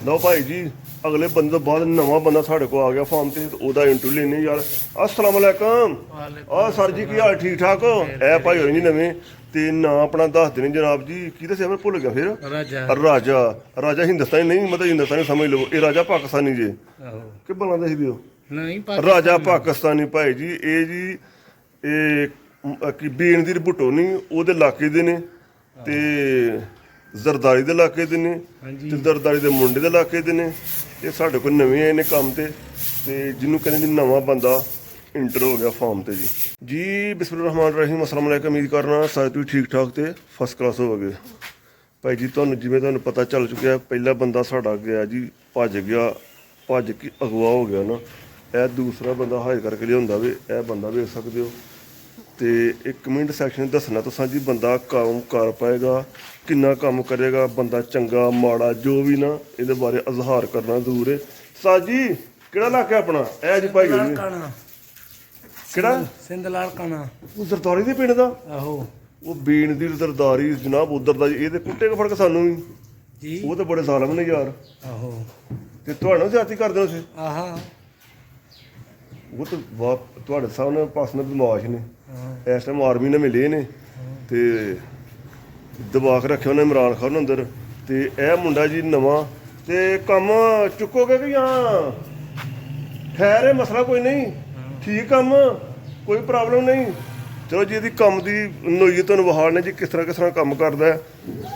ਲਓ ਭਾਈ ਜੀ ਅਗਲੇ ਬੰਦੇ ਤੋਂ ਬਾਅਦ ਨਵਾਂ ਬੰਦਾ ਸਾਡੇ ਕੋਲ ਆ ਗਿਆ ਫਾਰਮ ਤੇ ਉਹਦਾ ਇੰਟਰਵਿਊ ਲੈਣੇ ਯਾਰ। अस्सलाम वालेकुम। सर जी की हाल ठीक ठाक हो? ए भाई होए जी नਵੇਂ ਤੇ ਨਾਂ ਆਪਣਾ ਦੱਸ ਦੇਣੇ ਜਨਾਬ ਜੀ। ਕੀ ਦੱਸਿਆ ਮੈਂ ਭੁੱਲ ਗਿਆ ਫਿਰ। ਰਾਜਾ ਹਿੰਦੁਸਤਾਨੀ ਨਹੀਂ, ਮਤਲਬ ਹਿੰਦੁਸਤਾਨੀ ਸਮਝ ਲਓ। ਇਹ ਰਾਜਾ ਪਾਕਿਸਤਾਨੀ ਜੇ ਕਿ ਬੰਗਲਾਦੇਸ਼ੀ ਦਿਓ ਨਹੀਂ ਰਾਜਾ ਪਾਕਿਸਤਾਨੀ ਭਾਈ ਜੀ। ਇਹ ਜੀ ਇਹ ਕੀ ਬੇਨਜ਼ੀਰ ਭੁੱਟੋ ਨਹੀਂ ਉਹਦੇ ਇਲਾਕੇ ਦੇ ਨੇ ਤੇ ਜ਼ਰਦਾਰੀ ਦੇ ਇਲਾਕੇ ਦੇ ਨੇ ਤੇ ਜ਼ਰਦਾਰੀ ਦੇ ਮੁੰਡੇ ਦੇ ਇਲਾਕੇ ਦੇ ਨੇ। ਇਹ ਸਾਡੇ ਕੋਲ ਨਵੇਂ ਆਏ ਨੇ ਕੰਮ ਤੇ ਜਿਹਨੂੰ ਕਹਿੰਦੇ ਜੀ ਨਵਾਂ ਬੰਦਾ ਇੰਟਰ ਹੋ ਗਿਆ ਫਾਰਮ ਤੇ ਜੀ ਬਿਸਮਿਲ੍ਲਾਹਿਰਰਹਿਮਾਨਿਰਰਹੀਮ। अस्सलाम वालेकुम। उम्मीद करना सारे तुम ठीक ठाक ਤੇ ਫਸਟ ਕਲਾਸ ਹੋਵੋਗੇ ਭਾਈ ਜੀ। ਤੁਹਾਨੂੰ ਪਤਾ ਚੱਲ ਚੁੱਕਿਆ ਪਹਿਲਾ ਬੰਦਾ ਸਾਡਾ ਗਿਆ ਜੀ ਭੱਜ ਕੇ ਅਗਵਾ ਹੋ ਗਿਆ ਨਾ। ਇਹ ਦੂਸਰਾ ਬੰਦਾ ਹਾਜ਼ਰ ਕਰਕੇ ਲਿਆਉਂਦਾ ਵੇ। ਇਹ ਬੰਦਾ ਵੇਖ ਸਕਦੇ ਹੋ ਤੇ ਇੱਕ ਕਮੈਂਟ ਸੈਕਸ਼ਨ ਦੱਸਣਾ ਤੁਸੀਂ ਜੀ ਬੰਦਾ ਕੰਮ ਕਰ ਪਾਏਗਾ ਕਿੰਨਾ ਕੰਮ ਕਰੇਗਾ, ਬੰਦਾ ਚੰਗਾ ਮਾੜਾ ਜੋ ਵੀ ਨਾ ਇਹਦੇ ਬਾਰੇ ਇਜ਼ਹਾਰ ਕਰਨਾ ਜ਼ਰੂਰ ਹੈ। ਸਾਜੀ ਕਿਹੜਾ ਇਲਾਕਾ ਆਪਣਾ? ਇਹ ਜੀ ਭਾਈ ਜੀ ਕਿਹੜਾ ਸਿੰਧਲਾਲ ਕਾਣਾ ਉਹ ਜ਼ਰਦਾਰੀ ਦੇ ਪਿੰਡ ਦਾ। ਆਹੋ ਉਹ ਬੀਨ ਦੀ ਜ਼ਰਦਾਰੀ ਜਨਾਬ ਉਧਰ ਦਾ ਇਹਦੇ ਕੁੱਟੇ ਕੋ ਫੜ ਕੇ ਸਾਨੂੰ ਵੀ ਜੀ। ਉਹ ਤਾਂ ਬੜੇ ਜ਼ਾਲਮ ਨੇ ਯਾਰ। ਆਹੋ ਤੇ ਤੁਹਾਨੂੰ ਜ਼ਿਆਦਤੀ ਕਰਦੇ ਹੋ ਆਹਾ ਉਹ ਤਾਂ ਤੁਹਾਡੇ ਸਾਹਮਣੇ ਪਰਸਨਲ ਬਦਮਾਸ਼ ਨੇ। ਇਸ ਟਾਈਮ ਆਰਮੀ ਨੇ ਮਿਲੇ ਨੇ ਤੇ ਦਬਾ ਕੇ ਰੱਖਿਆ ਉਹਨੇ ਇਮਰਾਨ ਖਾਨ ਨੂੰ ਅੰਦਰ। ਤੇ ਇਹ ਮੁੰਡਾ ਜੀ ਨਵਾਂ ਤੇ ਕੰਮ ਚੁੱਕੋਗੇ ਕਿ ਜਾਂ ਖੈਰ ਇਹ ਮਸਲਾ ਕੋਈ ਨਹੀਂ ਠੀਕ ਕੰਮ ਕੋਈ ਪ੍ਰੋਬਲਮ ਨਹੀਂ। ਚਲੋ ਜੀ ਇਹਦੀ ਕੰਮ ਦੀ ਨੋਈਏ ਤੁਹਾਨੂੰ ਵਿਖਾੜਨੇ ਜੀ ਕਿਸ ਤਰ੍ਹਾਂ ਕੰਮ ਕਰਦਾ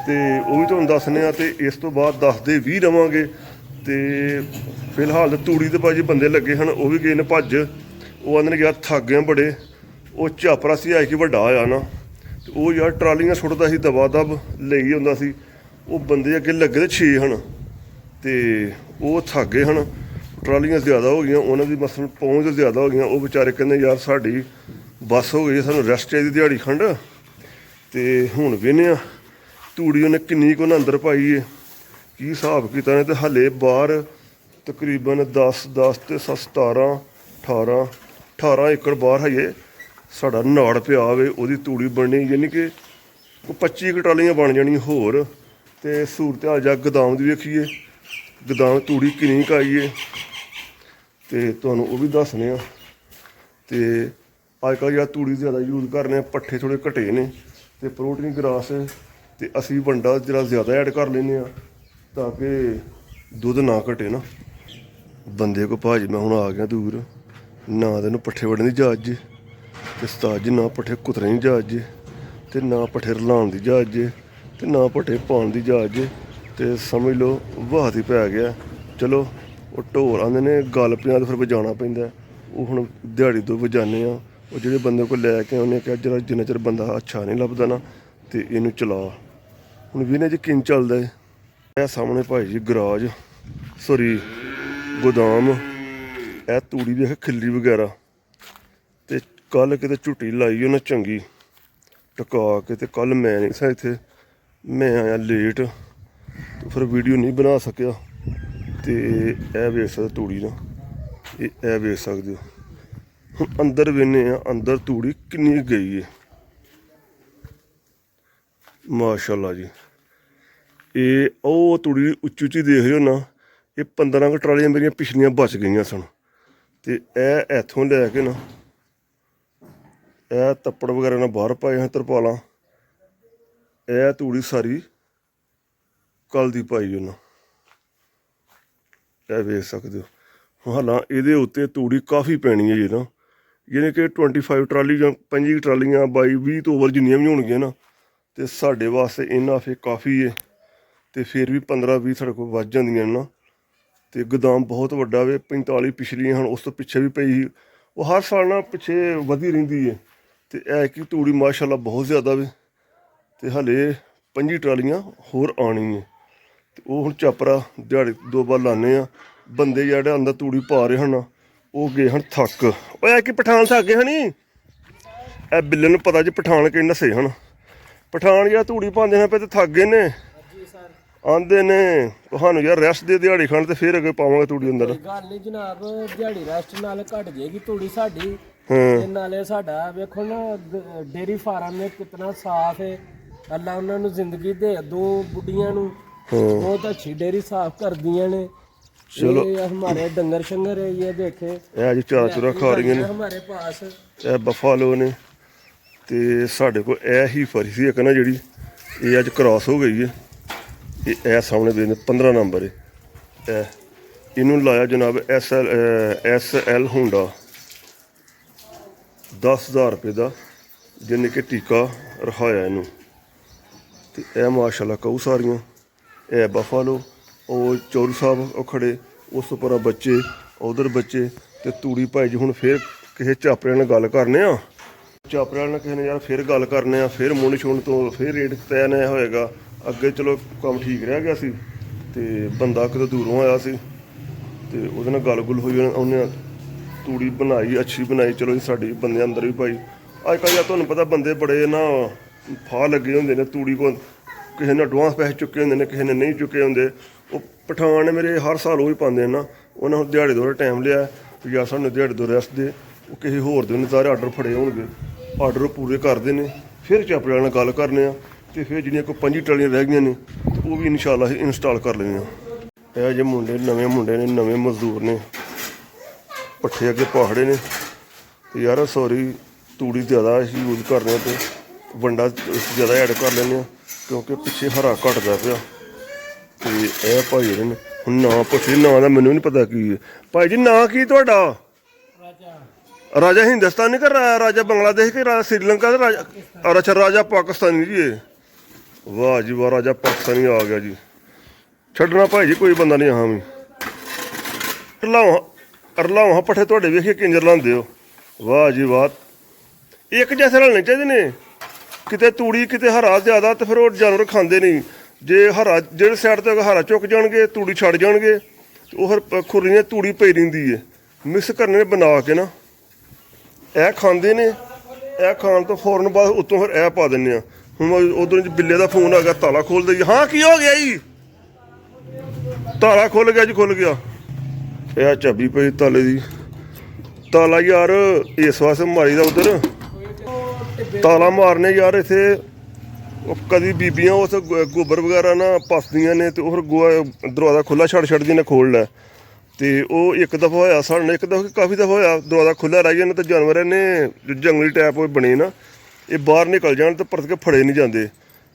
ਤੇ ਉਹ ਵੀ ਤੁਹਾਨੂੰ ਦੱਸਦੇ ਆ। ਤੇ ਇਸ ਤੋਂ ਬਾਅਦ ਦੱਸਦੇ ਵੀ ਰਵਾਂਗੇ। ਤੇ ਫਿਲਹਾਲ ਤੂੜੀ ਦੇ ਭਾਜੀ ਬੰਦੇ ਲੱਗੇ ਹਨ, ਉਹ ਵੀ ਗਏ ਨੇ ਭੱਜ। ਉਹ ਆਂਦੇ ਨੇ ਯਾਰ ਥੱਕ ਗਏ ਬੜੇ। ਉਹ ਝਾਪਰਾ ਸੀ ਆਇਆ ਕਿ ਵੱਡਾ ਹੋਇਆ ਨਾ ਤੇ ਉਹ ਯਾਰ ਟਰਾਲੀਆਂ ਸੁੱਟਦਾ ਸੀ ਦਬਾ ਦਬ ਲਈ ਹੁੰਦਾ ਸੀ। ਉਹ ਬੰਦੇ ਅੱਗੇ ਲੱਗੇ ਤੇ 6 ਹਨ ਤੇ ਉਹ ਥੱਕ ਗਏ ਹਨ। ਟਰਾਲੀਆਂ ਜ਼ਿਆਦਾ ਹੋ ਗਈਆਂ, ਉਹਨਾਂ ਦੀ ਮਸਲ ਪਹੁੰਚ ਜ਼ਿਆਦਾ ਹੋ ਗਈਆਂ। ਉਹ ਵਿਚਾਰੇ ਕਹਿੰਦੇ ਯਾਰ ਸਾਡੀ ਬੱਸ ਹੋ ਗਈ, ਸਾਨੂੰ ਰੈਸਟ ਚਾਹੀਦੀ ਦਿਹਾੜੀ ਖੰਡ। ਤੇ ਹੁਣ ਵੇਖਦੇ ਹਾਂ ਤੂੜੀ ਉਹਨੇ ਕਿੰਨੀ ਕੁ ਉਹਨਾਂ ਅੰਦਰ ਪਾਈ ਹੈ, ਕੀ ਹਿਸਾਬ ਕੀਤਾ ਨੇ। ਤੇ ਹਲੇ ਬਾਹਰ ਤਕਰੀਬਨ 10 ਤੇ 17 18 ਏਕੜ ਬਾਹਰ ਹੈਗੇ ਸਾਡਾ ਨਾੜ ਪਿਆ ਵੇ। ਉਹਦੀ ਤੂੜੀ ਬਣਨੀ ਯਾਨੀ ਕਿ 25 ਕੁ ਟਰਾਲੀਆਂ ਬਣ ਜਾਣੀਆਂ ਹੋਰ। ਤੇ ਸੂਰਤ ਹਾਲ ਜਾ ਗੋਦਾਮ ਦੀ ਵੇਖੀਏ, ਗੋਦਾਮ ਤੂੜੀ ਕਿੰਨੀ ਕੁ ਆਈ ਹੈ ਤੇ ਤੁਹਾਨੂੰ ਉਹ ਵੀ ਦੱਸਦੇ ਆ। ਤੇ ਅੱਜ ਕੱਲ੍ਹ ਯਾਰ ਤੂੜੀ ਜ਼ਿਆਦਾ ਯੂਜ਼ ਕਰਨੇ ਆ, ਪੱਠੇ ਥੋੜ੍ਹੇ ਘਟੇ ਨੇ ਤੇ ਪ੍ਰੋਟੀਨ ਗਰਾਸ ਤੇ ਅਸੀਂ ਵੰਡਾ ਜਿਹੜਾ ਜ਼ਿਆਦਾ ਐਡ ਕਰ ਲੈਂਦੇ ਆ ਤਾਂ ਕਿ ਦੁੱਧ ਨਾ ਘਟੇ ਨਾ। ਬੰਦੇ ਕੋ ਭਾਜੀ ਮੈਂ ਹੁਣ ਆ ਗਿਆ ਦੂਰ ਨਾ ਤੈਨੂੰ ਪੱਠੇ ਵੜਨ ਦੀ ਜਾਚ ਜੇ ਤੇ ਉਸਤਾਦ ਜੀ ਨਾ ਪੱਠੇ ਕੁਤਰਨ ਦੀ ਜਾਚ ਜੇ ਤੇ ਨਾ ਪੱਠੇ ਰਲਾਉਣ ਦੀ ਜਾਚ ਜੇ ਤੇ ਨਾ ਪੱਠੇ ਪਾਉਣ ਦੀ ਜਾਚ ਜੇ। ਤੇ ਸਮਝ ਲਓ ਵਾਹ ਹੀ ਪੈ ਗਿਆ। ਚਲੋ ਉਹ ਢੋਲ ਆਉਂਦੇ ਨੇ ਗੱਲ ਪਿਆ ਤਾਂ ਫਿਰ ਵਜਾਉਣਾ ਪੈਂਦਾ। ਉਹ ਹੁਣ ਦਿਹਾੜੀ ਤੋਂ ਵਜਾਉਂਦੇ ਆ। ਉਹ ਜਿਹੜੇ ਬੰਦੇ ਕੋਲ ਲੈ ਕੇ ਉਹਨੇ ਕਿਹਾ ਜਿਹੜਾ ਜਿੰਨਾ ਚਿਰ ਬੰਦਾ ਅੱਛਾ ਨਹੀਂ ਲੱਭਦਾ ਨਾ ਤੇ ਇਹਨੂੰ ਚਲਾ। ਹੁਣ ਵੀ ਨੇ ਜੀ ਕਿੰਨ ਚੱਲਦਾ ਹੈ। ਇਹ ਸਾਹਮਣੇ ਭਾਈ ਜੀ ਗਰਾਜ ਗੋਦਾਮ। ਇਹ ਤੂੜੀ ਵੇਖ ਖਿੱਲੀ ਵਗੈਰਾ ਤੇ ਕੱਲ ਕਿਤੇ ਝੁੱਟੀ ਲਾਈ ਉਹਨੇ ਚੰਗੀ ਟਕਾ ਕੇ। ਤੇ ਕੱਲ ਮੈਂ ਨਹੀਂ ਸੀ ਇੱਥੇ, ਮੈਂ ਆਇਆ ਲੇਟ ਤੇ ਫਿਰ ਵੀਡੀਓ ਨਹੀਂ ਬਣਾ ਸਕਿਆ। ਤੇ ਇਹ ਵੇਖ ਸਕਦੇ ਤੂੜੀ ਨਾ, ਇਹ ਵੇਖ ਸਕਦੇ ਹੋ। ਹੁਣ ਅੰਦਰ ਵੇਖਦੇ ਆ ਅੰਦਰ ਤੂੜੀ ਕਿੰਨੀ ਗਈ ਹੈ ਮਾਸ਼ਾਅੱਲਾ ਜੀ। ਇਹ ਉਹ ਤੂੜੀ ਉੱਚੀ ਦੇਖ ਰਹੇ ਹੋ ਨਾ, ਇਹ 15 ਕੁ ਟਰਾਲੀਆਂ ਮੇਰੀਆਂ ਪਿਛਲੀਆਂ ਬਚ ਗਈਆਂ ਸਨ। ਤੇ ਇਹ ਇੱਥੋਂ ਲੈ ਕੇ ਨਾ ਇਹ ਤੱਪੜ ਵਗੈਰਾ ਨਾਲ ਬਾਹਰ ਪਾਏ ਹਨ ਤਰਪਾਲਾਂ। ਇਹ ਤੂੜੀ ਸਾਰੀ ਕੱਲ ਦੀ ਪਾਈ ਉਹਨਾਂ, ਇਹ ਵੇਖ ਸਕਦੇ ਹੋ। ਹਾਲਾਂ ਇਹਦੇ ਉੱਤੇ ਤੂੜੀ ਕਾਫੀ ਪੈਣੀ ਹੈ ਜੀ ਨਾ, ਯਾਨੀ ਕਿ 25 ਟਰਾਲੀ ਜਾਂ 25 ਟਰਾਲੀਆਂ 22-20 ਤੋਂ ਓਵਰ ਜਿੰਨੀਆਂ ਵੀ ਹੋਣਗੀਆਂ ਨਾ ਤੇ ਸਾਡੇ ਵਾਸਤੇ ਇਹਨਾਂ ਫਿਰ ਕਾਫੀ ਹੈ। ਤੇ ਫਿਰ ਵੀ 15-20 ਸਾਡੇ ਕੋਲ ਵੱਧ ਜਾਂਦੀਆਂ ਨਾ। ਤੇ ਗੋਦਾਮ ਬਹੁਤ ਵੱਡਾ ਵੇ, 45 ਪਿਛਲੀਆਂ ਹਨ, ਉਸ ਤੋਂ ਪਿੱਛੇ ਵੀ ਪਈ। ਉਹ ਹਰ ਸਾਲ ਨਾਲ ਪਿੱਛੇ ਵਧੀ ਰਹਿੰਦੀ ਹੈ। ਤੇ ਇਹ ਕਿ ਤੂੜੀ ਮਾਸ਼ਾਅੱਲਾ ਬਹੁਤ ਜ਼ਿਆਦਾ ਵੇ ਤੇ ਹਲੇ 25 ਟਰਾਲੀਆਂ ਹੋਰ ਆਉਣੀ ਹੈ। ਤੇ ਉਹ ਹੁਣ ਚਾਪਰਾ ਦਿਹਾੜੀ 2 ਵਾਰ ਲਾਉਂਦੇ ਆ। ਬੰਦੇ ਜਿਹੜੇ ਅੰਦਰ ਤੂੜੀ ਪਾ ਰਹੇ ਹਨ ਉਹ ਗਏ ਹਨ ਥੱਕ। ਉਹ ਇਹ ਕਿ ਪਠਾਨ ਥੱਕ ਗਏ ਹਨੀ। ਇਹ ਬਿੱਲੇ ਨੂੰ ਪਤਾ ਜੀ ਪਠਾਨ ਕਿਹੜੇ ਨਸੇ ਹਨ। ਪਠਾਨ ਯਾਰ ਤੂੜੀ ਪਾਉਂਦੇ ਹਨ ਪਏ ਤੇ ਥੱਕ ਗਏ ਨੇ। ਆਂਦੇ ਨੇ ਤੁਹਾਨੂੰ ਯਾਰ ਰੈਸਟ ਦੇ ਦਿਹਾੜੀ ਖਾਣ ਤੇ ਫਿਰ ਅੱਗੇ ਪਾਵਾਂਗੇ ਤੂੜੀ ਅੰਦਰ। ਗੱਲ ਨਹੀਂ ਜਨਾਬ, ਦਿਹਾੜੀ ਰੈਸਟ ਨਾਲ ਘਟ ਜਾਏਗੀ ਤੂੜੀ ਸਾਡੀ। ਤੇ ਨਾਲੇ ਸਾਡਾ ਵੇਖੋ ਨਾ ਡੇਰੀ ਫਾਰਮ ਨੇ ਕਿਤਨਾ ਸਾਫ ਹੈ। ਅੱਲਾ ਉਹਨਾਂ ਨੂੰ ਜ਼ਿੰਦਗੀ ਦੇ। 2 ਬੁੱਢੀਆਂ ਨੂੰ बहुत अच्छी डेयरी साफ कर दिए ने। चलो। ये हमारे डंगर शंगर है, ये देखे ਇਹ ਅੱਜ ਚਾਰਾ ਚੂਰਾ ਖਾ ਰਹੀਆਂ ਨੇ। हमारे पास। ਇਹ ਬਫਾਲੋ ਨੇ ਤੇ ਸਾਡੇ ਕੋਲ ਇਹ ਹੀ ਫਰੀ ਸੀ ਇੱਕ ਨਾ ਜਿਹੜੀ ਇਹ ਅੱਜ ਕ੍ਰਾਸ ਹੋ ਗਈ ਹੈ। ਇਹ ਸਾਹਮਣੇ ਦੇ 15 ਨੰਬਰ ਹੈ। ਇਹਨੂੰ ਲਾਇਆ ਜਨਾਬ SL ਹੁੰਡਾ 10,000 ਰੁਪਏ ਦਾ, ਜਿਹਨੇ ਕਿ ਟੀਕਾ ਰਖਾਇਆ ਇਹਨੂੰ। ਤੇ ਇਹ ਮਾਸ਼ਾਅੱਲਾ ਕਊ ਸਾਰੀਆਂ। ਇਹ ਬਫਾਲੋ, ਉਹ ਚੌਧਰੀ ਸਾਹਿਬ ਉਹ ਖੜੇ, ਉਸ ਉੱਪਰ ਆ ਬੱਚੇ, ਉਧਰ ਬੱਚੇ ਤੇ ਤੂੜੀ ਭਾਈ ਜੀ। ਹੁਣ ਫੇਰ ਕਿਸੇ ਚਾਪਰੇ ਨਾਲ ਗੱਲ ਕਰਨੇ ਆ, ਚਾਪਰੇ ਨਾਲ ਕਿਸੇ ਨੇ ਯਾਰ ਫੇਰ ਗੱਲ ਕਰਨੇ ਆ, ਫੇਰ ਮੁੰਨ ਛੁਣ ਤੋਂ ਫੇਰ ਰੇਟ ਤੈਅ ਨਾ ਹੋਏਗਾ। ਅੱਗੇ ਚਲੋ ਕੰਮ ਠੀਕ ਰਹਿ ਗਿਆ ਸੀ ਤੇ ਬੰਦਾ ਕਿਤੇ ਦੂਰੋਂ ਆਇਆ ਸੀ ਤੇ ਉਹਦੇ ਨਾਲ ਗੱਲ ਗੁੱਲ ਹੋਈ, ਉਹਨੇ ਤੂੜੀ ਬਣਾਈ, ਅੱਛੀ ਬਣਾਈ। ਚਲੋ ਜੀ ਸਾਡੇ ਬੰਦੇ ਅੰਦਰ ਵੀ ਭਾਈ ਅੱਜ ਕੱਲ੍ਹ ਯਾਰ ਤੁਹਾਨੂੰ ਪਤਾ ਬੰਦੇ ਬੜੇ ਨਾ ਫਾਹ ਲੱਗੇ ਹੁੰਦੇ ਨੇ ਤੂੜੀ ਕੋਲ, ਕਿਸੇ ਨੇ ਐਡਵਾਂਸ ਪੈਸੇ ਚੁੱਕੇ ਹੁੰਦੇ ਨੇ, ਕਿਸੇ ਨੇ ਨਹੀਂ ਚੁੱਕੇ ਹੁੰਦੇ। ਉਹ ਪਠਾਨ ਮੇਰੇ ਹਰ ਸਾਲ ਉਹ ਹੀ ਪਾਉਂਦੇ ਨਾ, ਉਹਨਾਂ ਹੁਣ ਦਿਹਾੜੀ ਦੋਰਾ ਟਾਈਮ ਲਿਆ ਵੀ ਜਾਂ ਸਾਨੂੰ ਦਿਹਾੜੀ ਦੋ ਰੈਸਟ ਦੇ, ਉਹ ਕਿਸੇ ਹੋਰ ਦੇ ਨੇ ਸਾਰੇ ਆਰਡਰ ਫੜੇ ਹੋਣਗੇ, ਆਰਡਰ ਪੂਰੇ ਕਰਦੇ ਨੇ। ਫਿਰ ਚਾਪੜੇ ਨਾਲ ਗੱਲ ਕਰਨੇ ਆ ਤੇ ਫਿਰ ਜਿਹੜੀਆਂ ਕੋਈ 5 ਟਰਾਲੀਆਂ ਰਹਿ ਗਈਆਂ ਨੇ ਉਹ ਵੀ ਇਨਸ਼ਾਅੱਲਾ ਅਸੀਂ ਇੰਸਟਾਲ ਕਰ ਲੈਣੀਆਂ। ਇਹ ਜਿਹੇ ਮੁੰਡੇ ਨਵੇਂ ਮੁੰਡੇ ਨੇ, ਨਵੇਂ ਮਜ਼ਦੂਰ ਨੇ, ਪੱਠੇ ਅੱਗੇ ਪਹਾੜੇ ਨੇ ਤੇ ਯਾਰ ਸੌਰੀ ਤੂੜੀ ਜ਼ਿਆਦਾ ਅਸੀਂ ਯੂਜ਼ ਕਰਨੇ ਤੇ ਵੰਡਾ ਜ਼ਿਆਦਾ ਐਡ ਕਰ ਲੈਂਦੇ ਹਾਂ ਕਿਉਂਕਿ ਪਿੱਛੇ ਹਰਾ ਘਟਦਾ ਪਿਆ। ਤੇ ਇਹ ਭਾਈ ਜਿਹੜੇ ਨੇ ਹੁਣ ਨਾਂ ਪੁੱਛੇ, ਨਾਂ ਦਾ ਮੈਨੂੰ ਨਹੀਂ ਪਤਾ ਕੀ ਹੈ। ਭਾਈ ਜੀ ਨਾਂ ਕੀ ਤੁਹਾਡਾ? ਰਾਜਾ ਹਿੰਦੁਸਤਾਨੀ ਕਿ ਰਾਜਾ ਬੰਗਲਾਦੇਸ਼ ਕਿ ਰਾਜਾ श्रीलंका ਦਾ ਰਾਜਾ? ਅੱਛਾ ਰਾਜਾ ਪਾਕਿਸਤਾਨੀ ਜੀ। ਇਹ ਵਾਹ ਜੀ ਵਾਹ, ਰਾਜਾ ਪਾਕਿਸਤਾਨੀ ਆ ਗਿਆ ਜੀ। ਛੱਡਣਾ ਭਾਈ ਜੀ ਕੋਈ ਬੰਦਾ ਨਹੀਂ ਹਾਂ ਵੀ ਅਰਲਾਵਾਂ ਪੱਠੇ ਤੁਹਾਡੇ ਵੇਖੀਏ ਕਿੰਜਰ ਲਾਉਂਦੇ ਹੋ। ਵਾਹ ਜੀ ਵਾਹ, ਇੱਕ ਜੈਸੇ ਰਲਣੇ ਚਾਹੀਦੇ ਨੇ। ਕਿਤੇ ਤੂੜੀ ਕਿਤੇ ਹਰਾ ਜ਼ਿਆਦਾ ਤੇ ਫਿਰ ਉਹ ਜਾਨਵਰ ਖਾਂਦੇ ਨਹੀਂ। ਜੇ ਹਰਾ ਜਿਹੜੇ ਸਾਈਡ ਤੇ ਹਰਾ ਚੁੱਕ ਜਾਣਗੇ ਤੂੜੀ ਛੱਡ ਜਾਣਗੇ ਤੇ ਉਹ ਫਿਰ ਖੁਰਲੀਆਂ ਤੂੜੀ ਪਈ ਰਹਿੰਦੀ ਹੈ। ਮਿਕਸ ਕਰਨੇ ਨੇ ਬਣਾ ਕੇ ਨਾ, ਇਹ ਖਾਂਦੇ ਨੇ। ਇਹ ਖਾਣ ਤੋਂ ਫੌਰਨ ਬਾਅਦ ਉੱਤੋਂ ਫਿਰ ਇਹ ਪਾ ਦਿੰਦੇ ਆ। ਹੁਣ ਉਧਰੋਂ ਬਿੱਲੇ ਦਾ ਫੋਨ ਆ ਗਿਆ, ਤਾਲਾ ਖੋਲ ਦੇ ਜੀ। ਹਾਂ ਕੀ ਹੋ ਗਿਆ ਜੀ? ਤਾਲਾ ਖੁੱਲ ਗਿਆ ਜੀ, ਖੁੱਲ ਗਿਆ। ਇਹ ਚਾਬੀ ਪਈ ਤਾਲੇ ਦੀ। ਤਾਲਾ ਯਾਰ ਇਸ ਵਾਸਤੇ ਮਾਰੀ ਦਾ ਉਧਰ ਤਾਲਾ ਮਾਰਨੇ ਯਾਰ। ਇੱਥੇ ਉਹ ਕਦੀ ਬੀਬੀਆਂ ਉਸ ਗੋਬਰ ਵਗੈਰਾ ਨਾ ਪਸਦੀਆਂ ਨੇ ਤੇ ਉਹ ਦਰਵਾਜ਼ਾ ਖੁੱਲ੍ਹਾ ਛੱਡਦੀਆਂ ਨੇ ਖੋਲ੍ਹ ਲੈ। ਤੇ ਉਹ ਇੱਕ ਦਫਾ ਹੋਇਆ ਸਾਡੇ ਨਾਲ, ਇੱਕ ਦਫਾ ਕਾਫੀ ਦਫਾ ਹੋਇਆ ਦਰਵਾਜ਼ਾ ਖੁੱਲ੍ਹਾ ਰਹਿ ਜਾਂਦਾ ਤੇ ਜਾਨਵਰ ਨੇ ਜੰਗਲੀ ਟਾਈਪ ਬਣੇ ਨਾ, ਇਹ ਬਾਹਰ ਨਿਕਲ ਜਾਣ ਤੇ ਪਰਤ ਕੇ ਫੜੇ ਨਹੀਂ ਜਾਂਦੇ।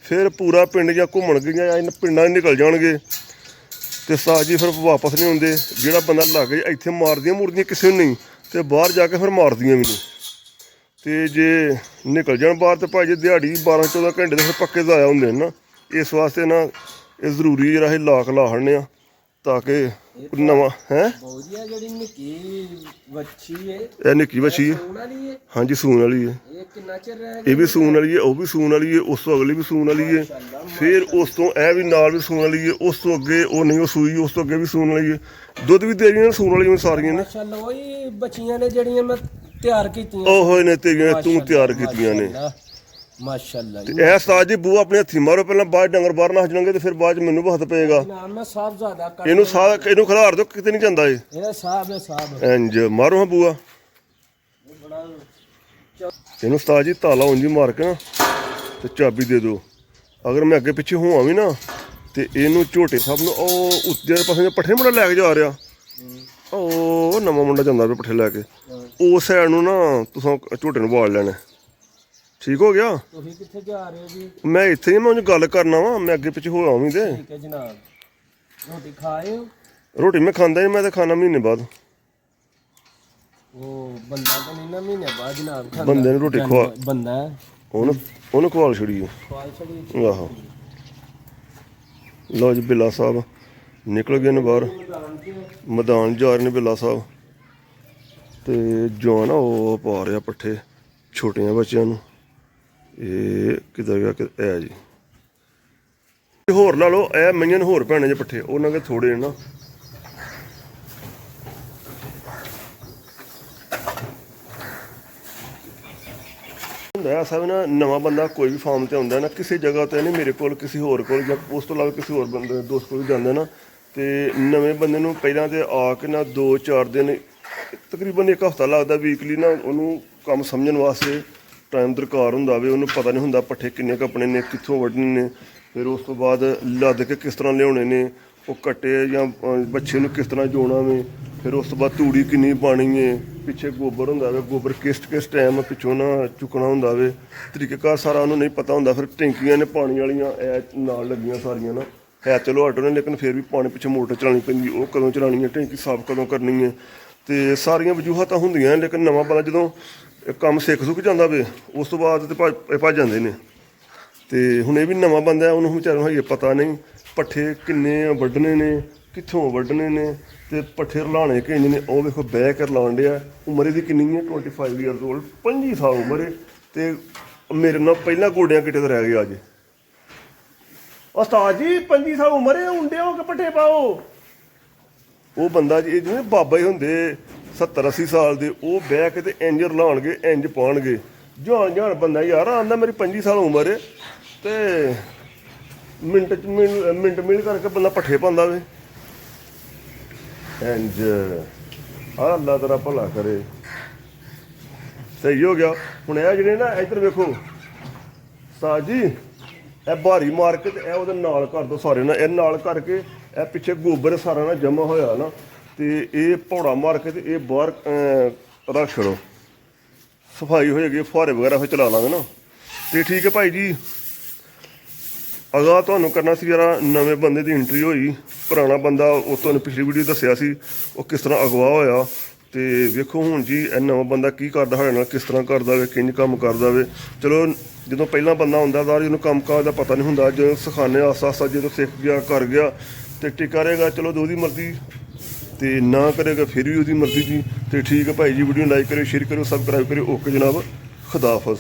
ਫਿਰ ਪੂਰਾ ਪਿੰਡ ਜਾਂ ਘੁੰਮਣ ਗਈਆਂ ਇਹਨਾਂ ਪਿੰਡਾਂ 'ਚ ਨਿਕਲ ਜਾਣਗੇ ਤੇ ਸਾਜ ਜੀ ਫਿਰ ਵਾਪਸ ਨਹੀਂ ਆਉਂਦੇ। ਜਿਹੜਾ ਬੰਦਾ ਲੱਗ ਜਾਏ ਇੱਥੇ ਮਾਰਦੀਆਂ ਮੁਰਦੀਆਂ ਕਿਸੇ ਨੂੰ ਨਹੀਂ ਤੇ ਬਾਹਰ ਜਾ ਕੇ ਫਿਰ ਮਾਰਦੀਆਂ ਵੀ ਨਹੀਂ। ਤੇ ਜੇ ਨਿਕਲ ਜਾਣ ਬਾਹਰ ਤੇ ਭਾਈ ਜੀ ਦਿਹਾੜੀ 12-14 ਘੰਟੇ ਦੇ ਫਿਰ ਪੱਕੇ ਜ਼ਾਇਆ ਹੁੰਦੇ ਨੇ ਨਾ। ਇਸ ਵਾਸਤੇ ਨਾ ਇਹ ਜ਼ਰੂਰੀ ਜਿਹੜਾ ਇਹ ਲਾਕ ਲਾ ਹੜਨੇ ਆ ਤਾਂ ਕਿ ਨਵਾਂ ਹੈ। ਜਿਹੜੀ ਨਿੱਕੀ ਵੱਛੀ ਹੈ, ਇਹ ਨਿੱਕੀ ਵੱਛੀ ਹੈ ਹਾਂਜੀ, ਸੂਣ ਵਾਲੀ ਹੈ। ਇਹ ਕਿੰਨਾ ਚਿਰ ਰਹਿ ਇਹ ਵੀ ਸੂਣ ਵਾਲੀ ਹੈ, ਉਹ ਵੀ ਸੂਣ ਵਾਲੀ ਹੈ, ਉਸ ਤੋਂ ਅਗਲੀ ਵੀ ਸੂਣ ਵਾਲੀ ਹੈ, ਫਿਰ ਉਸ ਤੋਂ ਇਹ ਵੀ ਨਾਲ ਵੀ ਸੂਣ ਵਾਲੀ ਹੈ, ਉਸ ਤੋਂ ਅੱਗੇ ਉਹ ਨਹੀਂ ਉਹ ਸੂਈ, ਉਸ ਤੋਂ ਅੱਗੇ ਵੀ ਸੂਣ ਵਾਲੀ ਹੈ। ਦੁੱਧ ਵੀ ਦੇ ਰਹੀਆਂ ਸੂਣ ਵਾਲੀਆਂ ਸਾਰੀਆਂ ਨੇ। ਮਾਸ਼ਾਅੱਲਾ ਉਹੀ ਬੱਚੀਆਂ ਨੇ ਜਿਹੜੀਆਂ ਮੈਂ ਤਿਆਰ ਕੀਤੀਆਂ। ਉਹ ਨੇ ਤੇਰੀਆਂ ਤੂੰ ਤਿਆਰ ਕੀਤੀਆਂ ਨੇ ਮਾਸ਼ਾਅੱਲਾ। ਤੇ ਇਹ ਉਸਤਾਦ ਜੀ ਬੂ ਆਪਣੇ ਹੱਥੀ ਮਾਰੋ ਪਹਿਲਾਂ, ਬਾਅਦ ਡੰਗਰ ਬਾਹਰ ਨਾ ਜਾਣਗੇ ਤੇ ਫਿਰ ਬਾਅਦ ਚ ਮੈਨੂੰ ਹੱਥ ਪਏਗਾ। ਮੈਂ ਸਾਹਬ ਜ਼ਿਆਦਾ ਇਹਨੂੰ ਖਿਲਾਰ ਦਿਓ, ਕਿਤੇ ਨਹੀਂ ਜਾਂਦਾ ਇਹ। ਇਹਦਾ ਸਾਹਬ ਹੈ ਸਾਹਬ। ਇੰਜ ਮਾਰੋ ਹਾਂ ਬੂਆ ਇਹਨੂੰ। ਉਸਤਾਦ ਜੀ ਤਾਲਾ ਉਂਝ ਹੀ ਮਾਰ ਕੇ ਨਾ ਤੇ ਚਾਬੀ ਦੇ ਦਿਓ। ਅਗਰ ਮੈਂ ਅੱਗੇ ਪਿੱਛੇ ਹੋਵਾਂ ਵੀ ਨਾ ਤੇ ਇਹਨੂੰ ਝੋਟੇ ਸਾਹਿਬ ਨੂੰ ਉਹ ਉੱਤੇ ਪਾਸੇ ਪੱਠੇ ਮੁੰਡਾ ਲੈ ਕੇ ਜਾ ਰਿਹਾ, ਉਹ ਨਵਾਂ ਮੁੰਡਾ ਜਾਂਦਾ ਪਿਆ ਪੱਠੇ ਲੈ ਕੇ, ਉਸ ਸਾਈਡ ਨੂੰ ਨਾ ਤੁਸੀਂ ਝੋਟੇ ਨੂੰ ਵਾਲ ਲੈਣਾ। ਠੀਕ ਹੋ ਗਿਆ। ਤੁਸੀਂ ਕਿੱਥੇ ਜਾ ਰਹੇ ਹੋ ਜੀ? ਮੈਂ ਇੱਥੇ ਹੀ, ਮੈਂ ਉਂਝ ਗੱਲ ਕਰਨਾ ਵਾ, ਮੈਂ ਅੱਗੇ ਪਿੱਛੇ ਹੋ ਆਵਾਂ ਤੇ। ਠੀਕ ਹੈ ਜਨਾਬ। ਰੋਟੀ ਖਾਏ ਹੋ? ਰੋਟੀ ਮੈਂ ਖਾਂਦਾ ਨਹੀਂ, ਮੈਂ ਤਾਂ ਖਾਣਾ ਮਹੀਨੇ ਬਾਅਦ। ਉਹ ਬੰਦਾ ਤਾਂ ਨਹੀਂ ਨਾ ਮਹੀਨੇ ਬਾਅਦ ਜਨਾਬ ਖਾਂਦਾ। ਬੰਦੇ ਨੂੰ ਰੋਟੀ ਖਵਾ ਬੰਦਾ ਉਹਨੂੰ ਖਵਾਲ ਛੜੀ ਖਵਾਲ ਛੜੀ। ਆਹੋ ਲਓ ਜੀ, ਬਿੱਲਾ ਸਾਹਿਬ ਨਿਕਲ ਗਏ ਨੇ ਬਾਹਰ, ਮੈਦਾਨ ਜਾ ਰਹੇ ਨੇ ਬਿੱਲਾ ਸਾਹਿਬ। ਤੇ ਜੋ ਨਾ ਉਹ ਪਾ ਰਿਹਾ ਪੱਠੇ ਛੋਟਿਆਂ ਬੱਚਿਆਂ ਨੂੰ। ਇਹ ਕਿੱਦਾਂ ਗਿਆ ਕਿ ਇਹ ਜੀ ਹੋਰ ਲਾ ਲਓ, ਇਹ ਮਈਆਂ ਨੂੰ ਹੋਰ ਪੈਣੇ ਜੇ ਪੱਠੇ, ਉਹਨਾਂ ਦੇ ਥੋੜੇ ਨੇ ਨਾ। ਹੁੰਦਾ ਸਭ ਨਾ, ਨਵਾਂ ਬੰਦਾ ਕੋਈ ਵੀ ਫਾਰਮ ਤੇ ਆਉਂਦਾ ਨਾ, ਕਿਸੇ ਜਗ੍ਹਾ ਤੇ ਨਹੀਂ, ਮੇਰੇ ਕੋਲ ਕਿਸੇ ਹੋਰ ਕੋਲ ਜਾਂ ਉਸ ਤੋਂ ਇਲਾਵਾ ਕਿਸੇ ਹੋਰ ਬੰਦੇ ਦੋਸਤ ਕੋਲ ਜਾਂਦਾ ਨਾ, ਤੇ ਨਵੇਂ ਬੰਦੇ ਨੂੰ ਪਹਿਲਾਂ ਤੇ ਆ ਕੇ ਨਾ 2-4 ਦਿਨ ਤਕਰੀਬਨ 1 ਹਫ਼ਤਾ ਲੱਗਦਾ ਵੀਕਲੀ ਨਾ ਉਹਨੂੰ ਕੰਮ ਸਮਝਣ ਵਾਸਤੇ ਟਾਈਮ ਦਰਕਾਰ ਹੁੰਦਾ ਵੇ। ਉਹਨੂੰ ਪਤਾ ਨਹੀਂ ਹੁੰਦਾ ਪੱਠੇ ਕਿੰਨੇ ਕੱਪਣੇ ਨੇ, ਕਿੱਥੋਂ ਵੱਢਣੇ ਨੇ, ਫਿਰ ਉਸ ਤੋਂ ਬਾਅਦ ਲੱਦ ਕੇ ਕਿਸ ਤਰ੍ਹਾਂ ਲਿਆਉਣੇ ਨੇ, ਉਹ ਕੱਟੇ ਜਾਂ ਬੱਚੇ ਨੂੰ ਕਿਸ ਤਰ੍ਹਾਂ ਜੋੜਨਾ ਵੇ। ਫਿਰ ਉਸ ਤੋਂ ਬਾਅਦ ਤੂੜੀ ਕਿੰਨੀ ਪਾਣੀ ਹੈ, ਪਿੱਛੇ ਗੋਬਰ ਹੁੰਦਾ ਵੇ, ਗੋਬਰ ਕਿਸ ਟਾਈਮ ਪਿੱਛੋਂ ਨਾ ਚੁੱਕਣਾ ਹੁੰਦਾ ਵੇ, ਤਰੀਕੇਕਾਰ ਸਾਰਾ ਉਹਨੂੰ ਨਹੀਂ ਪਤਾ ਹੁੰਦਾ। ਫਿਰ ਟੈਂਕੀਆਂ ਨੇ ਪਾਣੀ ਵਾਲੀਆਂ ਇਹ ਨਾਲ ਲੱਗੀਆਂ ਸਾਰੀਆਂ ਨਾ, ਹੈ ਚਲੋ ਆਟੋ ਨੇ, ਲੇਕਿਨ ਫਿਰ ਵੀ ਪਾਣੀ ਪਿੱਛੇ ਮੋਟਰ ਚਲਾਉਣੀ ਪੈਂਦੀ, ਉਹ ਕਦੋਂ ਚਲਾਉਣੀ ਹੈ, ਟੈਂਕੀ ਸਾਫ਼ ਕਦੋਂ ਕਰਨੀ ਹੈ, ਤੇ ਸਾਰੀਆਂ ਵਜੂਹਾਂ ਤਾਂ ਹੁੰਦੀਆਂ। ਲੇਕਿਨ ਨਵਾਂ ਬੰਦਾ ਜਦੋਂ ਇਹ ਕੰਮ ਸਿੱਖ ਸੁੱਖ ਜਾਂਦਾ ਵੇ, ਉਸ ਤੋਂ ਬਾਅਦ ਤੇ ਭੱਜ ਜਾਂਦੇ ਨੇ। ਤੇ ਹੁਣ ਇਹ ਵੀ ਨਵਾਂ ਬੰਦਾ, ਉਹਨੂੰ ਵਿਚਾਰੇ ਨੂੰ ਹਜੇ ਪਤਾ ਨਹੀਂ ਪੱਠੇ ਕਿੰਨੇ ਵੱਢਣੇ ਨੇ, ਕਿੱਥੋਂ ਵੱਢਣੇ ਨੇ, ਤੇ ਪੱਠੇ ਰਲਾਣੇ ਕਿੰਨੇ ਨੇ। ਉਹ ਵੇਖੋ ਬਹਿ ਕੇ ਰਲਾਉਣ ਡਿਆ। ਉਮਰ ਇਹਦੀ ਕਿੰਨੀ ਹੈ? 25 ਈਅਰਸ ਓਲਡ, 25 ਸਾਲ ਉਮਰ ਹੈ। ਤੇ ਮੇਰੇ ਨਾਲ ਪਹਿਲਾਂ ਗੋਡਿਆਂ ਕਿਤੇ ਤਾਂ ਰਹਿ ਗਏ ਅੱਜ। ਉਸਤਾਦ ਜੀ 25 ਸਾਲ ਉਮਰ ਹੈ, ਹੁੰਦੇ ਹੋ ਕਿ ਪੱਠੇ ਪਾਓ। ਉਹ ਬੰਦਾ ਜੀ, ਇਹ ਜਿਵੇਂ ਬਾਬਾ ਹੀ ਹੁੰਦੇ 70-80 ਸਾਲ ਦੇ, ਉਹ ਬਹਿ ਕੇ ਤੇ ਇੰਜ ਰਲਾਉਣਗੇ, ਇੰਜ ਪਾਉਣਗੇ। ਜਾਣ ਬੰਦਾ ਯਾਰ ਆਂਦਾ ਮੇਰੀ 25 ਸਾਲ ਉਮਰ ਹੈ, ਤੇ ਮਿੰਟ ਮਿਲ ਕਰਕੇ ਬੰਦਾ ਪੱਠੇ ਪਾਉਂਦਾ ਵੇ। ਇੰਜ ਅੱਲਾ ਤੇਰਾ ਭਲਾ ਕਰੇ। ਸਹੀ ਹੋ ਗਿਆ। ਹੁਣ ਇਹ ਜਿਹੜੇ ਨਾ ਇੱਧਰ ਵੇਖੋ ਉਸਤਾਦ ਜੀ, ਇਹ ਭਾਰੀ ਮਾਰ ਕੇ ਤੇ ਇਹ ਉਹਦੇ ਨਾਲ ਕਰ ਦੋ ਸਾਰੇ ਨਾਲ, ਇਹ ਨਾਲ ਕਰਕੇ ਇਹ ਪਿੱਛੇ ਗੋਬਰ ਸਾਰਾ ਨਾ ਜਮਾ ਹੋਇਆ ਨਾ, ਤੇ ਇਹ ਭੌੜਾ ਮਾਰ ਕੇ ਤੇ ਇਹ ਬਾਹਰ ਰੱਖ ਛੜੋ, ਸਫਾਈ ਹੋ ਜਾਏਗੀ, ਫੁਹਾਰੇ ਵਗੈਰਾ ਫਿਰ ਚਲਾ ਲਾਂਗੇ ਨਾ। ਤੇ ਠੀਕ ਹੈ ਭਾਈ ਜੀ, ਅਗਾਂਹ ਤੁਹਾਨੂੰ ਕਰਨਾ ਸੀ ਜਰਾ ਨਵੇਂ ਬੰਦੇ ਦੀ ਐਂਟਰੀ ਹੋਈ। ਪੁਰਾਣਾ ਬੰਦਾ ਉਹ ਤੁਹਾਨੂੰ ਪਿਛਲੀ ਵੀਡੀਓ ਦੱਸਿਆ ਸੀ ਉਹ ਕਿਸ ਤਰ੍ਹਾਂ ਅਗਵਾ ਹੋਇਆ। ਤੇ ਵੇਖੋ ਹੁਣ ਜੀ ਇਹ ਨਵਾਂ ਬੰਦਾ ਕੀ ਕਰਦਾ ਸਾਡੇ ਨਾਲ, ਕਿਸ ਤਰ੍ਹਾਂ ਕਰਦਾ ਵੇ, ਕਿੰਝ ਕੰਮ ਕਰਦਾ ਵੇ। ਚਲੋ ਜਦੋਂ ਪਹਿਲਾਂ ਬੰਦਾ ਹੁੰਦਾ ਤਾਂ ਜਿਹਨੂੰ ਕੰਮ ਕਾਰ ਦਾ ਪਤਾ ਨਹੀਂ ਹੁੰਦਾ, ਜਦੋਂ ਸਿਖਾਉਂਦੇ ਆਸਤਾ ਜਦੋਂ ਸਿੱਖ ਗਿਆ ਕਰ ਗਿਆ ਤੇ ਟਿਕਾ ਰਹੇਗਾ, ਚਲੋ ਉਹਦੀ ਮਰਜ਼ੀ, ਤੇ ਨਾ ਕਰੇਗਾ ਫਿਰ ਵੀ ਉਹਦੀ ਮਰਜ਼ੀ ਜੀ। ਤੇ ਠੀਕ ਹੈ ਭਾਈ ਜੀ, ਵੀਡੀਓ ਲਾਈਕ ਕਰਿਓ, ਸ਼ੇਅਰ ਕਰਿਓ, ਸਬਸਕ੍ਰਾਈਬ ਕਰਿਓ। ਓਕੇ ਜਨਾਬ, ਖੁਦਾ ਹਾਫਿਜ਼।